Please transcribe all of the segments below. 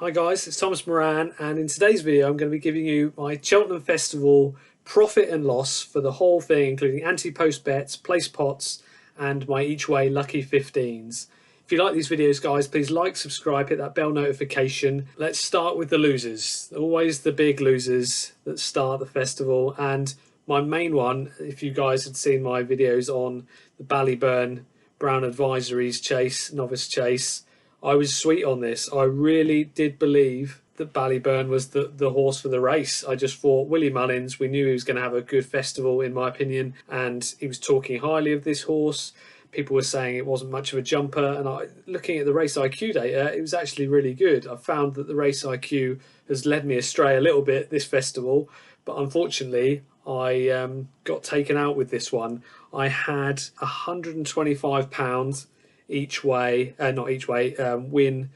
Hi guys, it's Thomas Moran, and in today's video I'm going to be giving you my Cheltenham Festival profit and loss for the whole thing, including anti-post bets, place pots and my each way lucky 15s. If you like these videos guys, please like, subscribe, hit that bell notification. Let's start with the losers. Always the big losers that start the festival, and my main one, if you guys had seen my videos on the Ballyburn Brown Advisories chase, novice chase, I was sweet on this. I really did believe that Ballyburn was the horse for the race. I just thought Willie Mullins, we knew he was going to have a good festival in my opinion, and he was talking highly of this horse. People were saying it wasn't much of a jumper, and looking at the race IQ data, it was actually really good. I found that the race IQ has led me astray a little bit this festival, but unfortunately I got taken out with this one. I had £125 each way, not each way, win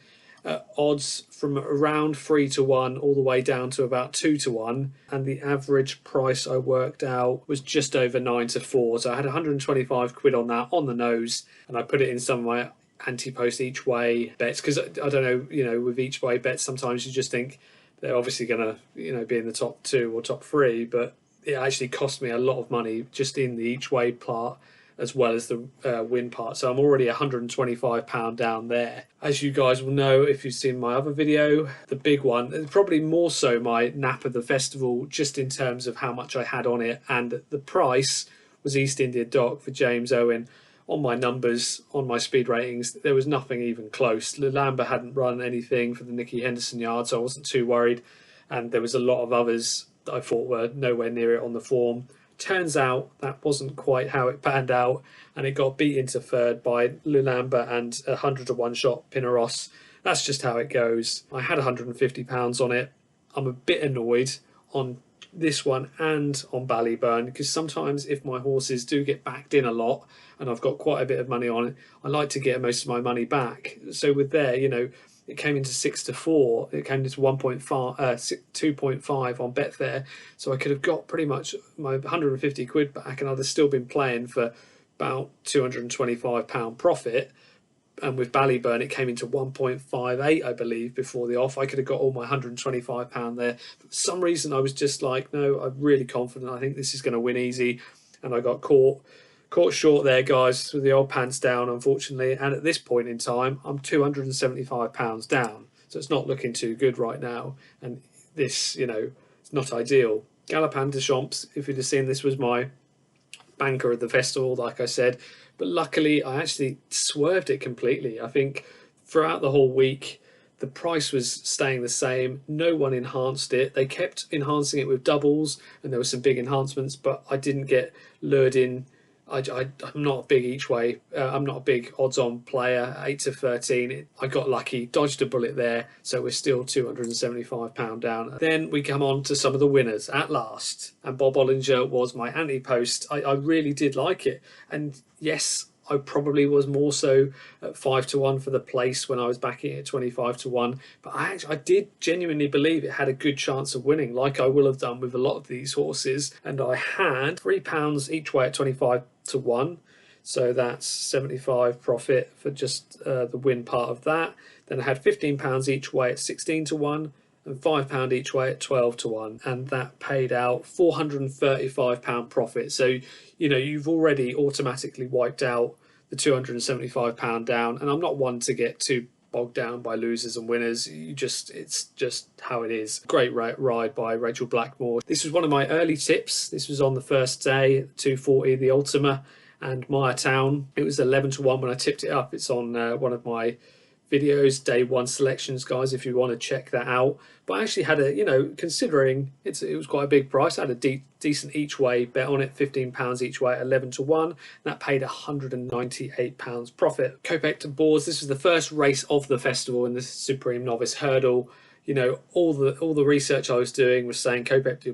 odds from around 3 to 1 all the way down to about 2 to 1, and the average price I worked out was just over 9 to 4. So I had 125 quid on that on the nose, and I put it in some of my anti-post each way bets, because I don't know, with each way bets sometimes you just think they're obviously going to be in the top 2 or top 3, but it actually cost me a lot of money just in the each way part as well as the win part. So I'm already £125 down there. As you guys will know if you've seen my other video, the big one, probably more so my nap of the festival, just in terms of how much I had on it, and the price was East India Dock for James Owen. On my numbers, on my speed ratings, there was nothing even close. Lulamba hadn't run anything for the Nicky Henderson yard, so I wasn't too worried, and there was a lot of others that I thought were nowhere near it on the form. Turns out that wasn't quite how it panned out, and it got beat into third by Lulamba and 100 to 1 shot Pinneros. That's just how it goes. I had £150 on it. I'm a bit annoyed on this one and on Ballyburn, because sometimes if my horses do get backed in a lot and I've got quite a bit of money on it, I like to get most of my money back. So with there, it came into 6 to 4. It came into 1.5, 2.5 on Betfair. So I could have got pretty much my 150 quid back, and I'd have still been playing for about £225 profit. And with Ballyburn, it came into 1.58, I believe, before the off. I could have got all my £125 there. But for some reason, I was just like, no, I'm really confident. I think this is going to win easy. And I got caught short there, guys, with the old pants down, unfortunately. And at this point in time, I'm £275 down. So it's not looking too good right now. And this, it's not ideal. Galopin Des Champs, if you'd have seen, this was my banker of the festival, like I said. But luckily, I actually swerved it completely. I think throughout the whole week, the price was staying the same. No one enhanced it. They kept enhancing it with doubles, and there were some big enhancements, but I didn't get lured in. I'm not a big each way. I'm not a big odds-on player. 8 to 13. I got lucky, dodged a bullet there, so we're still £275 down. Then we come on to some of the winners at last, and Bob Olinger was my anti-post. I really did like it, and yes, I probably was more so at 5 to 1 for the place when I was backing it at 25 to 1. But I did genuinely believe it had a good chance of winning, like I will have done with a lot of these horses. And I had £3 each way at 25 to 1. So that's 75 profit for just the win part of that. Then I had £15 each way at 16 to 1. And £5 each way at 12 to 1, and that paid out £435 profit. So you've already automatically wiped out the £275 down, and I'm not one to get too bogged down by losers and winners. It's just how it is. Great ride by Rachel Blackmore. This was one of my early tips. This was on the first day, 240 the Ultima, and Myretown. It was 11 to 1 when I tipped it up. It's on one of my videos, day 1 selections, guys, if you want to check that out. But I actually had considering it was quite a big price, I had a decent each way bet on it, £15 each way at 11 to 1, and that paid £198 profit. Kopek to boards. This was the first race of the festival in the Supreme Novice Hurdle. All the research I was doing was saying Kopek to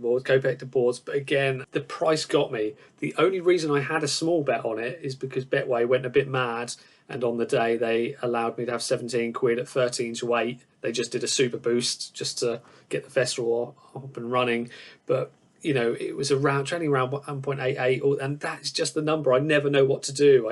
boards, but again, the price got me. The only reason I had a small bet on it is because Betway went a bit mad, and on the day they allowed me to have 17 quid at 13 to 8. They just did a super boost just to get the festival up and running. But it was trading around 1.88, and that's just the number. I never know what to do.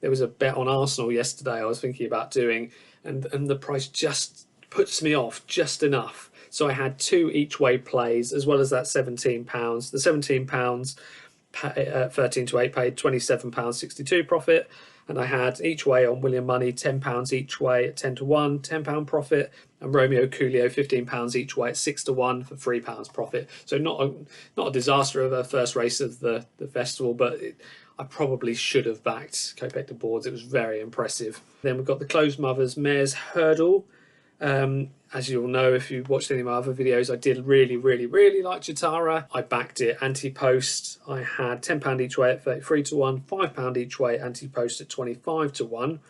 There was a bet on Arsenal yesterday I was thinking about doing, and the price just puts me off just enough. So I had 2 each way plays as well as that £17. The £17 13 to 8 paid £27.62 profit, and I had each way on William Money £10 each way at 10 to 1, £10 profit, and Romeo Coolio £15 each way at 6 to 1 for £3 profit. So not a disaster of a first race of the festival, but I probably should have backed Kopek de Boards. It was very impressive. Then we've got the Closed Mothers Mares Hurdle. As you'll know if you've watched any of my other videos, I did really like Jetara. I backed it anti-post. I had £10 each way at 33 to 1, £5 each way anti-post at 25 to 1,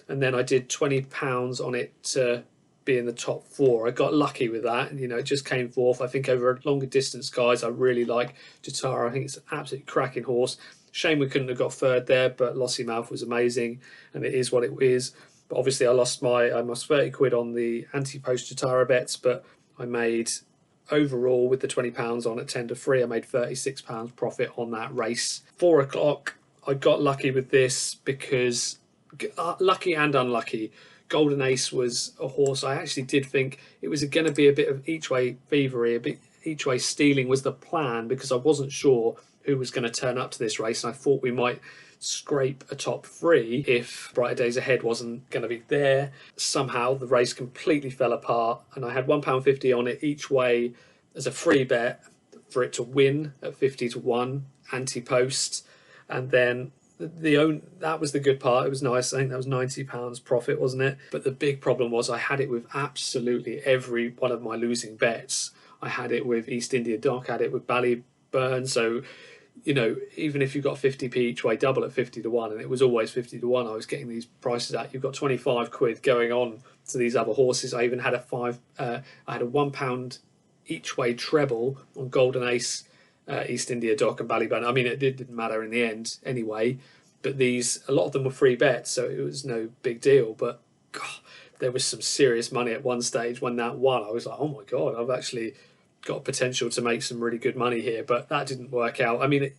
and then I did £20 on it to be in the top 4. I got lucky with that, and it just came forth. I think over a longer distance, guys, I really like Jetara. I think it's an absolutely cracking horse. Shame we couldn't have got third there, but Lossiemouth was amazing, and it is what it is. But obviously I lost 30 quid on the anti-post Jetara bets, but I made overall with the £20 on at 10 to 3, I made £36 profit on that race. 4 o'clock, I got lucky with this because, lucky and unlucky, Golden Ace was a horse I actually did think it was going to be a bit of each way thievery, a bit each way stealing was the plan, because I wasn't sure who was going to turn up to this race, and I thought we might scrape a top 3 if Brighter Days Ahead wasn't going to be there. Somehow the race completely fell apart, and I had £1.50 on it each way as a free bet for it to win at 50 to 1 anti-post, and then that was the good part. It was nice. I think that was £90 profit, wasn't it? But the big problem was I had it with absolutely every one of my losing bets. I had it with East India Dock, I had it with Ballyburn, so even if you got 50p each way double at 50 to 1, and it was always 50 to 1, I was getting these prices at. You've got 25 quid going on to these other horses. I even had I had a £1 each way treble on Golden Ace, East India Dock and Ballyburn. I mean, it didn't matter in the end anyway, but a lot of them were free bets, so it was no big deal. But God, there was some serious money at one stage. When that won, I was like, oh my God, I've actually got potential to make some really good money here, but that didn't work out. I mean,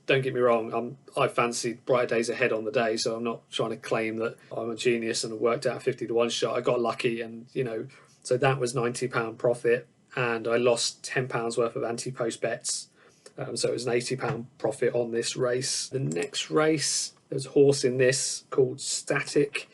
don't get me wrong, I fancied Brighter Days Ahead on the day, so I'm not trying to claim that I'm a genius and I worked out a 50 to 1 shot. I got lucky, and so that was £90 profit, and I lost £10 worth of anti-post bets, so it was an £80 profit on this race. The next race, there's a horse in this called Static.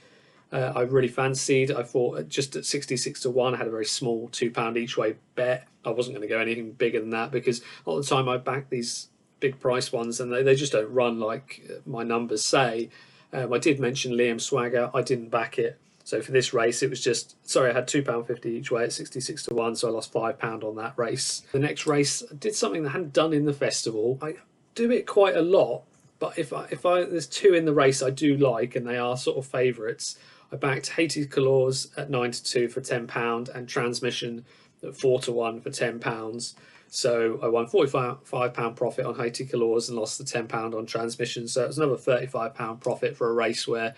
I really fancied. I thought just at 66 to 1, I had a very small £2 each way bet. I wasn't going to go anything bigger than that, because all the time I back these big price ones and they just don't run like my numbers say. I did mention Liam Swagger. I didn't back it. So for this race, it was just, sorry, I had £2.50 each way at 66 to 1, so I lost £5 on that race. The next race, I did something that I hadn't done in the festival. I do it quite a lot, but if there's 2 in the race I do like, and they are sort of favourites, I backed Haiti Colors at 9 to 2 for £10 and Transmission at 4 to 1 for £10. So I won £45 profit on Haiti Colors and lost the £10 on Transmission. So it was another £35 profit for a race where,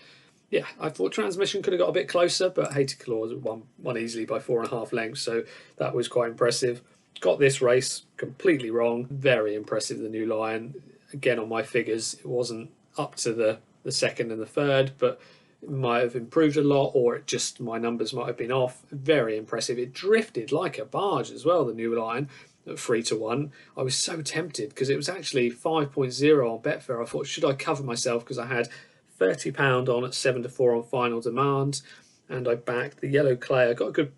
yeah, I thought Transmission could have got a bit closer, but Haiti Colors won easily by 4.5 lengths. So that was quite impressive. Got this race completely wrong. Very impressive, the New Lion. Again, on my figures, it wasn't up to the second and the third, but it might have improved a lot, or my numbers might have been off. Very impressive. It drifted like a barge as well, the New Lion, at 3 to 1. I was so tempted because it was actually 5.0 on Betfair. I thought, should I cover myself, because I had £30 on at 7 to 4 on Final Demand, and I backed the Yellow Clay. I got a good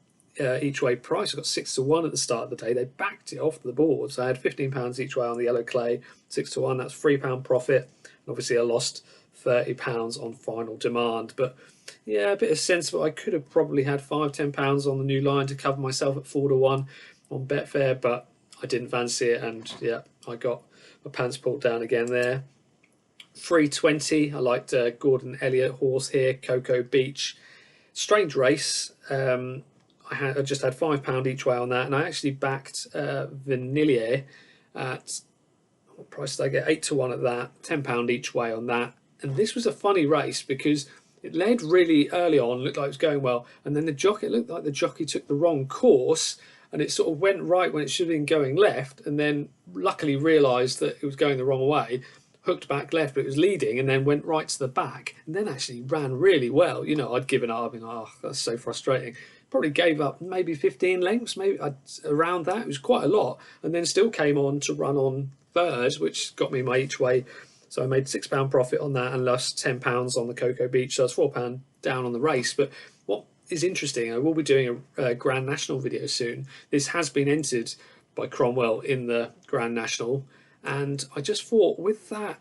each way price. I got 6 to 1 at the start of the day. They backed it off the board, so I had £15 each way on the Yellow Clay, 6 to 1. That's £3 profit. And obviously I lost £30 on Final Demand, but yeah, a bit of sensible. I could have probably had £5–10 on the New Line to cover myself at 4 to 1 on Betfair, but I didn't fancy it, and yeah, I got my pants pulled down again there. 320, I liked Gordon Elliott horse here, Cocoa Beach. Strange race. I just had £5 each way on that, and I actually backed Vanillier at, what price did I get? 8 to 1 at that, £10 each way on that. And this was a funny race because it led really early on, looked like it was going well, and then it looked like the jockey took the wrong course, and it sort of went right when it should have been going left, and then luckily realised that it was going the wrong way, hooked back left, but it was leading, and then went right to the back, and then actually ran really well. I'd given up. I'd been, oh, that's so frustrating. probably gave up maybe 15 lengths, maybe around that. It was quite a lot, and then still came on to run on third, which got me my each way. So I made £6 profit on that and lost £10 on the Cocoa Beach. So I was £4 down on the race. But what is interesting, I will be doing a Grand National video soon. This has been entered by Cromwell in the Grand National, and I just thought with that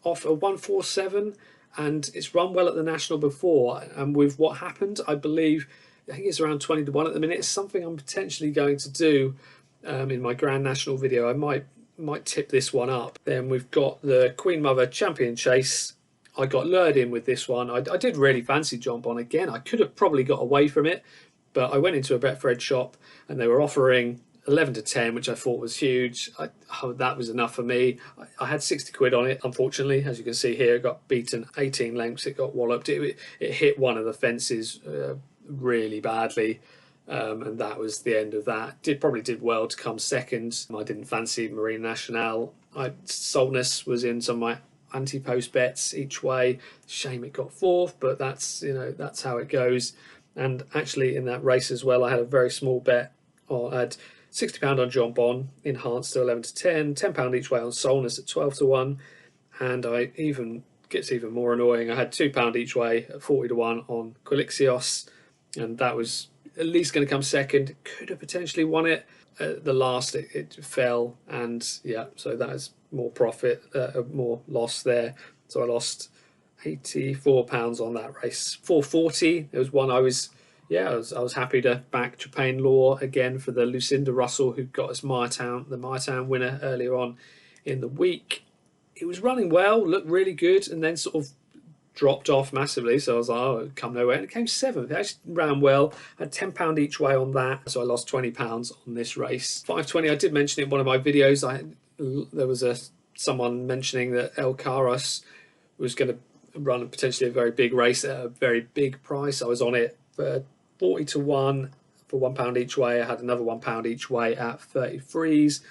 off a 147, and it's run well at the National before, and with what happened, I think it's around 20 to 1 at the minute. It's something I'm potentially going to do in my Grand National video. I might tip this one up. Then we've got the Queen Mother Champion Chase. I got lured in with this one. I did really fancy Jonbon again. I could have probably got away from it, but I went into a Betfred shop and they were offering 11 to 10, which I thought was huge. That was enough for me. I had 60 quid on it. Unfortunately, as you can see here, it got beaten 18 lengths. It got walloped. It hit one of the fences really badly. And that was the end of that. Probably did well to come second. I didn't fancy Marine Nationale. Solness was in some of my anti-post bets each way. Shame it got fourth, but that's how it goes. And actually in that race as well, I had a very small bet. I had £60 on Jonbon, enhanced to 11 to 10, £10 each way on Solness at 12 to 1, and gets even more annoying. I had £2 each way at 40 to 1 on Quilixios, and that was at least going to come second. Could have potentially won it. At the last, it fell, and yeah, so that is more profit, more loss there. So I lost £84 on that race. 440. It was one I was happy to back Trapain Law again for the Lucinda Russell, who got us the Myretown winner earlier on in the week. It was running well, looked really good, and then sort of dropped off massively. So I was like, oh, it come nowhere. And it came seventh. It actually ran well. I had £10 each way on that. So I lost £20 on this race. 520, I did mention it in one of my videos. There was someone mentioning that El Cairos was going to run potentially a very big race at a very big price. I was on it for 40 to 1 for £1 each way. I had another £1 each way at 33s.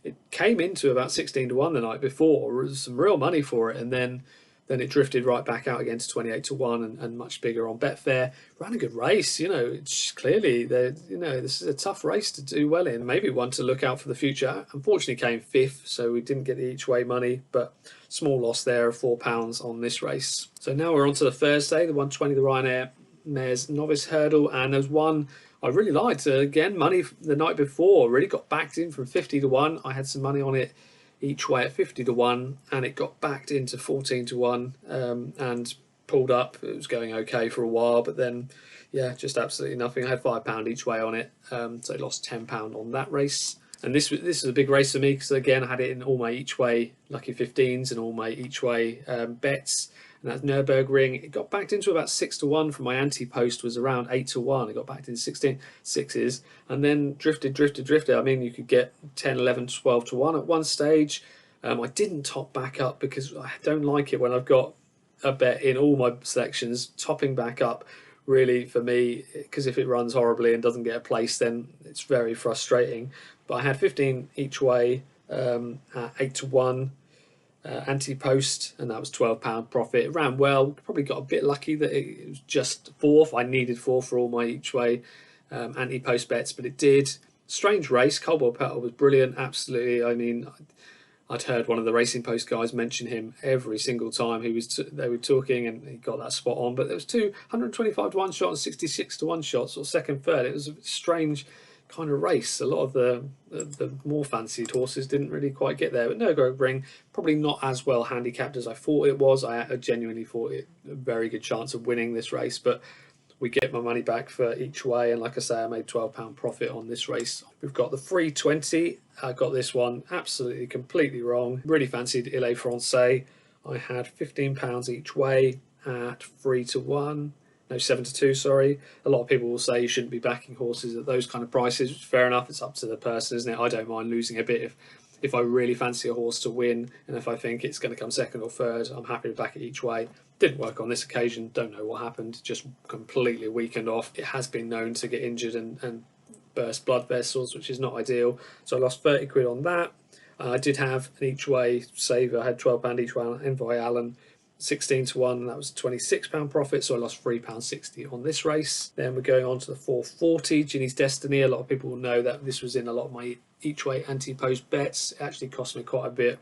It came into about 16 to 1 the night before. There was some real money for it, and then it drifted right back out again to 28 to 1 and much bigger on Betfair. Ran a good race, it's clearly this is a tough race to do well in. Maybe one to look out for the future. Unfortunately came fifth, so we didn't get the each way money, but small loss there of £4 on this race. So now we're on to the Thursday, the 120, the Ryanair Mares Novice Hurdle, and there's one I really liked. Again, money the night before, really got backed in from 50 to 1. I had some money on it each way at 50 to 1, and it got backed into 14 to 1 and pulled up. It was going okay for a while, but then yeah, just absolutely nothing. I had £5 each way on it, so I lost £10 on that race. And this is a big race for me because again I had it in all my each way lucky 15s and all my each way bets, and that's Nurburgring. It got backed into about 6 to 1 from my anti-post, was around 8 to 1. It got backed in 16 sixes and then drifted. I mean, you could get 10, 11, 12 to 1 at one stage. I didn't top back up because I don't like it when I've got a bet in all my selections. Topping back up really for me, because if it runs horribly and doesn't get a place, then it's very frustrating. But I had 15 each way at 8 to 1 anti-post, and that was £12 profit. It ran well. Probably got a bit lucky that it was just fourth. I needed fourth for all my each way anti-post bets, but it did. Strange race. Coldwell Petal was brilliant, absolutely. I mean, I'd heard one of the Racing Post guys mention him every single time they were talking, and he got that spot on. But there was 125 to 1 shot and 66 to 1 shots, or second, third. It was a strange kind of race. A lot of the more fancied horses didn't really quite get there. But Nurburgring probably not as well handicapped as I thought it was. I genuinely thought it a very good chance of winning this race, but we get my money back for each way, and like I say, I made £12 profit on this race. We've got the 320. I got this one absolutely completely wrong. Really fancied Il Francais. I had £15 each way at 3 to 1. No, 7 to 2, sorry. A lot of people will say you shouldn't be backing horses at those kind of prices. Fair enough, it's up to the person, isn't it? I don't mind losing a bit if I really fancy a horse to win, and if I think it's going to come second or third, I'm happy to back it each way. Didn't work on this occasion, don't know what happened, just completely weakened off. It has been known to get injured and burst blood vessels, which is not ideal. So I lost 30 quid on that. I did have an each way saver. I had £12 each way on Envoy Allen 16 to 1, and that was £26 profit, so I lost £3.60 on this race. Then we're going on to the 440 Ginnys Destiny. A lot of people will know that this was in a lot of my each way anti-post bets. It actually cost me quite a bit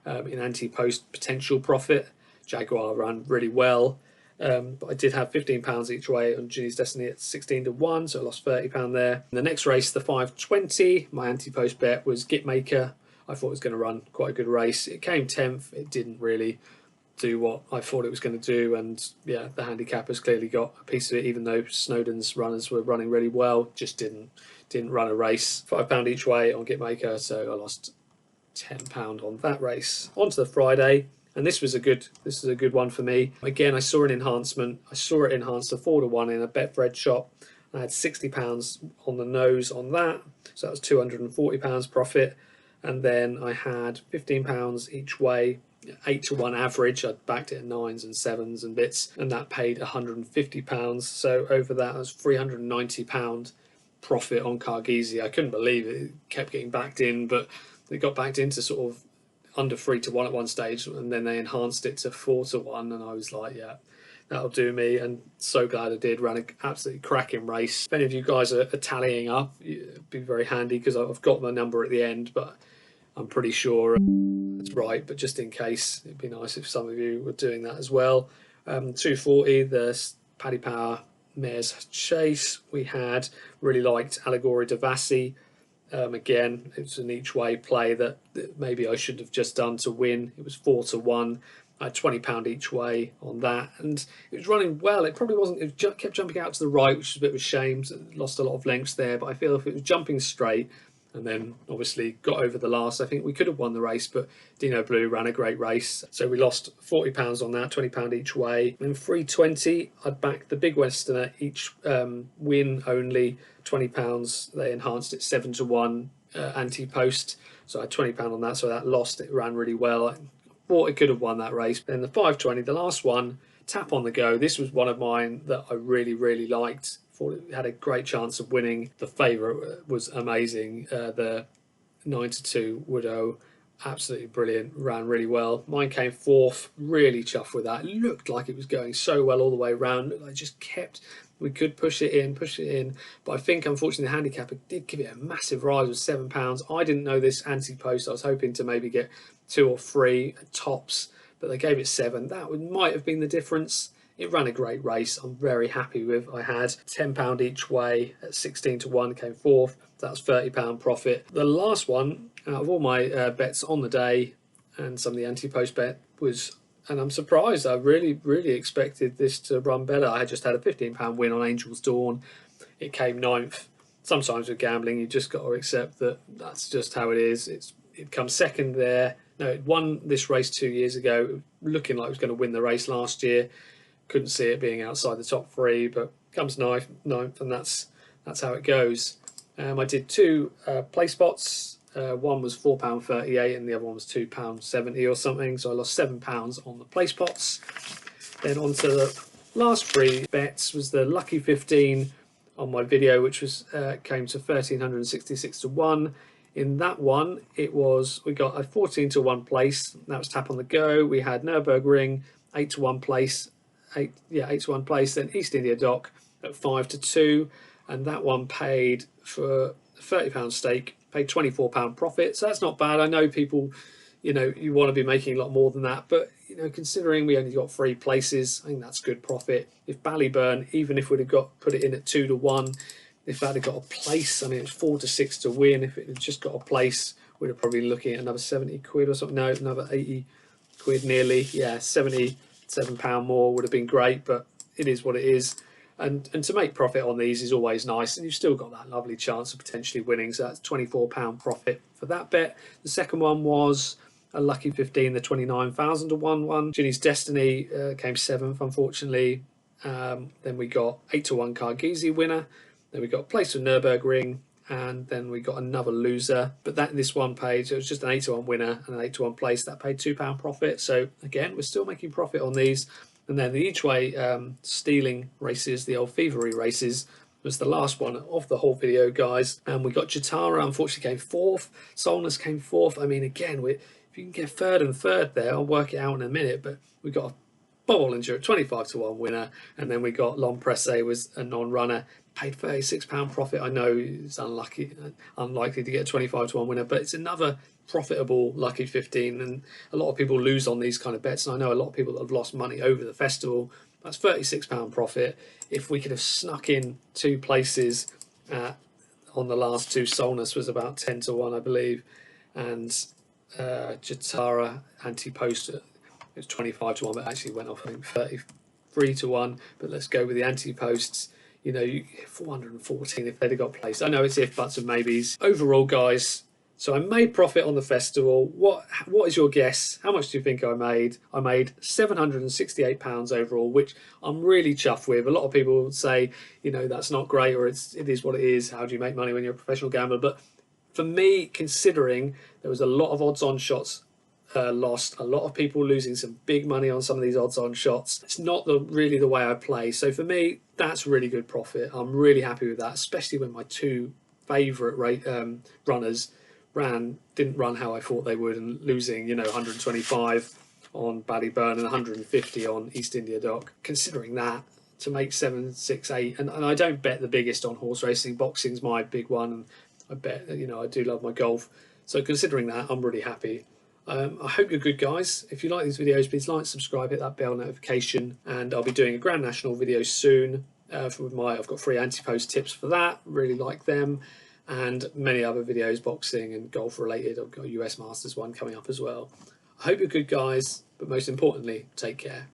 in anti-post potential profit. Jaguar ran really well, but I did have £15 each way on Ginnys Destiny at 16 to 1, so I lost £30 there. In the next race, the 520, my anti-post bet was Gitmaker. I thought it was going to run quite a good race. It came 10th. It didn't really do what I thought it was going to do, and yeah, the handicappers clearly got a piece of it, even though Snowden's runners were running really well. Just didn't run a race. £5 each way on Gitmaker, so I lost £10 on that race. On to the Friday, and this is a good one for me. Again, I saw an enhancement. I saw it enhanced to 4 to 1 in a Betfred shop. I had £60 on the nose on that, so that was £240 profit. And then I had £15 each way, 8 to 1 average. I'd backed it at 9s and 7s and bits, and that paid £150. So over that, was £390 profit on Cargizi. I couldn't believe it. It kept getting backed in, but it got backed into sort of under 3 to 1 at one stage, and then they enhanced it to 4 to 1, and I was like, yeah, that'll do me, and so glad I did. Ran an absolutely cracking race. If any of you guys are tallying up, it'd be very handy, because I've got my number at the end, but I'm pretty sure it's right, but just in case, it'd be nice if some of you were doing that as well. 240, the Paddy Power Mares Chase, we had really liked Allegory Devassi. Again, it's an each way play that maybe I should have just done to win. It was 4 to 1. I had £20 each way on that, and it was running well. It probably wasn't, it kept jumping out to the right, which is a bit of a shame. So it lost a lot of lengths there, but I feel if it was jumping straight and then obviously got over the last, I think we could have won the race, but Dino Blue ran a great race. So we lost £40 on that, £20 each way. In 320, I'd backed the Big Westerner each win only, £20. They enhanced it 7 to 1 anti-post, so I had £20 on that, so that lost. It ran really well. I thought it could have won that race. Then the 520, the last one, Tap on the Go. This was one of mine that I really liked. Thought it had a great chance of winning. The favourite was amazing. The 9 to 2 Widow, absolutely brilliant, ran really well. Mine came 4th, really chuffed with that. It looked like it was going so well all the way around. I just kept, we could push it in, but I think unfortunately the handicapper did give it a massive rise with £7. I didn't know this anti-post. I was hoping to maybe get 2 or 3 tops, but they gave it 7. That might have been the difference. It ran a great race. I'm very happy with. I had £10 each way at 16 to 1, came 4th. That was £30 profit. The last one out of all my bets on the day, and some of the anti-post bet, was, and I'm surprised, I really expected this to run better. I had just had a £15 win on Angel's Dawn. It came 9th. Sometimes with gambling, you just got to accept that that's just how it is. It comes 2nd there. No, it won this race 2 years ago, looking like it was going to win the race last year. Couldn't see it being outside the top 3, but comes 9th, and that's how it goes. I did 2 Placepots. One was £4.38 and the other one was £2.70 or something, so I lost £7 on the Placepots. Then on to the last 3 bets was the Lucky 15 on my video, which was came to 1,366 to 1. In that one, we got a 14 to 1 place. That was Tap on the Go. We had Nurburgring 8 to 1 place. 8 to 1 place. Then East India Dock at 5 to 2, and that one paid for a £30 stake, paid £24 profit. So that's not bad. I know people, you want to be making a lot more than that, but considering we only got 3 places, I think that's good profit. If Ballyburn, even if we'd have put it in at 2 to 1, if that had got a place, I mean, it's 4 to 6 to win. If it had just got a place, we'd have probably looking at another 70 quid or something. No, another 80 quid nearly. Yeah, £77 more would have been great, but it is what it is. And to make profit on these is always nice, and you've still got that lovely chance of potentially winning. So that's £24 profit for that bet. The second one was a Lucky 15, the 29,000 to 1 one. Ginnys Destiny came 7th, unfortunately. Then we got 8 to 1 Cargizi winner. Then we got a place for Nurburgring, and then we got another loser. But this one paid, it was just an 8 to 1 winner and an 8 to 1 place. That paid £2 profit. So again, we're still making profit on these. And then the each way stealing races, the old thievery races, was the last one of the whole video, guys. And we got Jetara, unfortunately, came 4th. Solness came 4th. I mean, again, if you can get 3rd and 3rd there, I'll work it out in a minute. But we got Bob Olinger at 25 to 1 winner, and then we got Lon Presse was a non-runner, paid £36 profit. I know it's unlikely to get a 25 to 1 winner, but it's another profitable lucky 15, and a lot of people lose on these kind of bets, and I know a lot of people that have lost money over the festival. That's £36 profit. If we could have snuck in 2 places on the last 2, Solness was about 10 to 1, I believe, and Jetara anti-post, it was 25 to 1, but actually went off, I think, 33 to 1. But let's go with the anti-posts. You know, 414 if they'd have got placed. I know it's if, buts and maybes. Overall, guys, so I made profit on the festival. What is your guess? How much do you think I made? I made £768 overall, which I'm really chuffed with. A lot of people would say, you know, that's not great, or it is what it is. How do you make money when you're a professional gambler? But for me, considering there was a lot of odds-on shots lost, a lot of people losing some big money on some of these odds-on shots, it's not really the way I play. So for me, that's really good profit. I'm really happy with that, especially when my 2 favourite runners didn't run how I thought they would, and losing, you know, 125 on Ballyburn and 150 on East India Dock. Considering that, to make 768, and I don't bet the biggest on horse racing. Boxing's my big one, and I bet, you know, I do love my golf. So considering that, I'm really happy. I hope you're good, guys. If you like these videos, please like, subscribe, hit that bell notification, and I'll be doing a Grand National video soon. I've got 3 anti-post tips for that. Really like them, and many other videos, boxing and golf related. I've got a US Masters one coming up as well. I hope you're good, guys, but most importantly, take care.